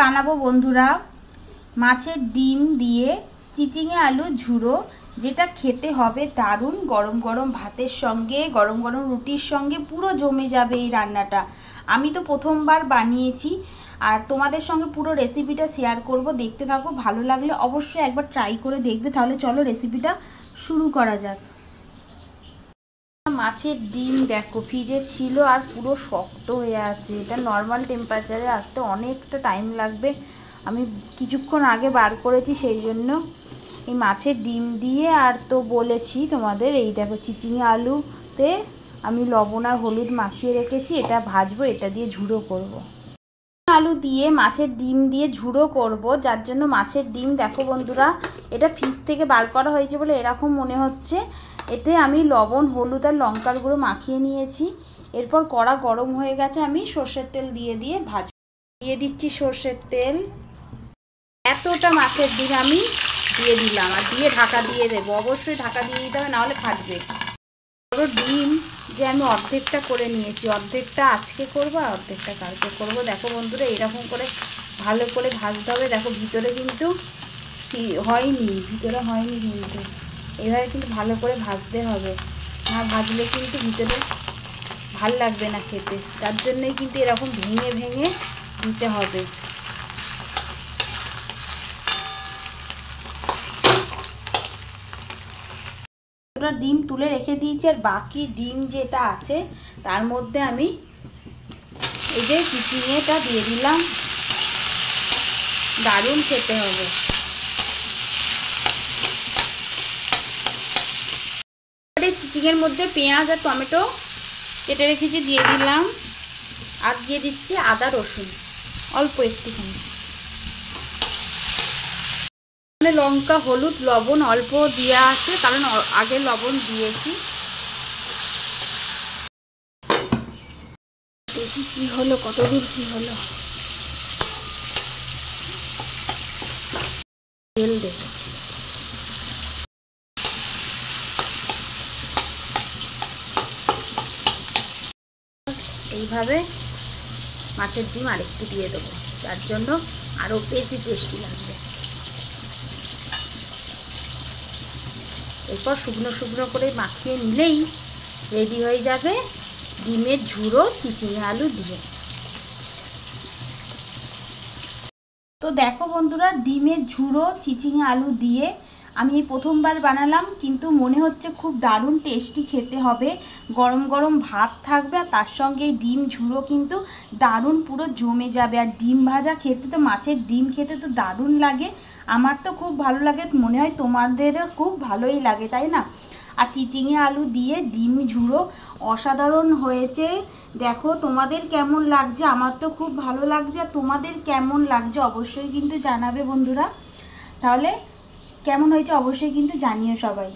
বানাবো বন্ধুরা মাছের ডিম দিয়ে চিচিঙে আলু ঝুড়ো, যেটা খেতে হবে দারুণ। গরম গরম ভাতের সঙ্গে, গরম গরম রুটির সঙ্গে পুরো জমে যাবে এই রান্নাটা। আমি তো প্রথমবার বানিয়েছি আর তোমাদের সঙ্গে পুরো রেসিপিটা শেয়ার করব, দেখতে থাকো। ভালো লাগলে অবশ্যই একবার ট্রাই করে দেখবে। তাহলে চলো রেসিপিটা শুরু করা যাক। মাছের ডিম দেখো ফ্রিজে ছিল আর পুরো শক্ত হয়ে আছে। এটা নর্মাল টেম্পারেচারে আসতে অনেকটা টাইম লাগবে। আমি কিছুক্ষণ আগে বার করেছি, সেই জন্য এই মাছের ডিম দিয়ে আর তো বলেছি তোমাদের, এই দেখো চিচিঙে আলুতে আমি লবণ আর হলুদ মাখিয়ে রেখেছি। এটা ভাজবো, এটা দিয়ে ঝুড়ো করব। আলু দিয়ে মাছের ডিম দিয়ে ঝুড়ো করব, যার জন্য মাছের ডিম দেখো বন্ধুরা, এটা ফ্রিজ থেকে বার করা হয়েছে বলে এরকম মনে হচ্ছে। এতে আমি লবণ হলুদ আর লঙ্কার গুঁড়ো মাখিয়ে নিয়েছি। এরপর কড়া গরম হয়ে গেছে, আমি সর্ষের তেল দিয়ে ভাজবো। দিয়ে দিচ্ছি সর্ষের তেল। এতটা মাছের ডিম আমি দিয়ে দিলাম আর দিয়ে ঢাকা দিয়ে দেবো। অবশ্যই ঢাকা দিয়ে দিতে হবে, নাহলে ফাটবে। বড় ডিম যে আমি অর্ধেকটা করে নিয়েছি, অর্ধেকটা আজকে করবো আর অর্ধেকটা কালকে করবো। দেখো বন্ধুরা, এরকম করে ভালো করে ভাজতে হবে। দেখো ভিতরে কিন্তু হয়নি, ভিতরে হয়নি কিন্তু এভাবে কিন্তু ভালো করে ভাজতে হবে। না ভাজলে কিন্তু ভিতরে ভাল লাগবে না খেতে, তার জন্যই কিন্তু এরকম ভেঙে ভেঙে দিতে হবে। ডিম তুলে রেখে দিয়েছি আর বাকি ডিম যেটা আছে তার মধ্যে আমি এই যে চিচিঙেটা দিয়ে দিলাম। দারুণ খেতে হবে। চিচিঙের মধ্যে পেঁয়াজ আর টমেটো কেটে রেখেছি দিয়ে দিলাম, আর দিয়ে দিচ্ছি আদা রসুন অল্প একটুখানি। লঙ্কা হলুদ লবণ অল্প দিয়ে আছে, কারণ আগে লবণ দিয়েছি। দেখি কি হলো, কতদূর কি হলো। তেল দেব। এইভাবে মাছের ডিম আরেকটু দিয়ে দেবো, যার জন্য আরও বেশি টেস্টি লাগবে। এরপর শুকনো শুকনো করে মাখিয়ে নিলেই রেডি হয়ে যাবে ডিমের ঝুড়ো চিচিঙে আলু দিয়ে। তো দেখো বন্ধুরা, ডিমের ঝুড়ো চিচিঙে আলু দিয়ে আমি এই প্রথমবার বানালাম, কিন্তু মনে হচ্ছে খুব দারুণ টেস্টি খেতে হবে। গরম গরম ভাত থাকবে আর তার সঙ্গে এই ডিম ঝুড়ো কিন্তু দারুণ পুরো জমে যাবে। আর ডিম ভাজা খেতে তো, মাছের ডিম খেতে তো দারুণ লাগে। আমার তো খুব ভালো লাগে, মনে হয় তোমাদেরও খুব ভালোই লাগে, তাই না? আর চিচিঙে আলু দিয়ে ডিম ঝুড়ো অসাধারণ হয়েছে। দেখো তোমাদের কেমন লাগছে, আমার তো খুব ভালো লাগছে। আর তোমাদের কেমন লাগছে অবশ্যই কিন্তু জানাবে বন্ধুরা। তাহলে কেমন হয়েছে অবশ্যই কিন্তু জানিও সবাই।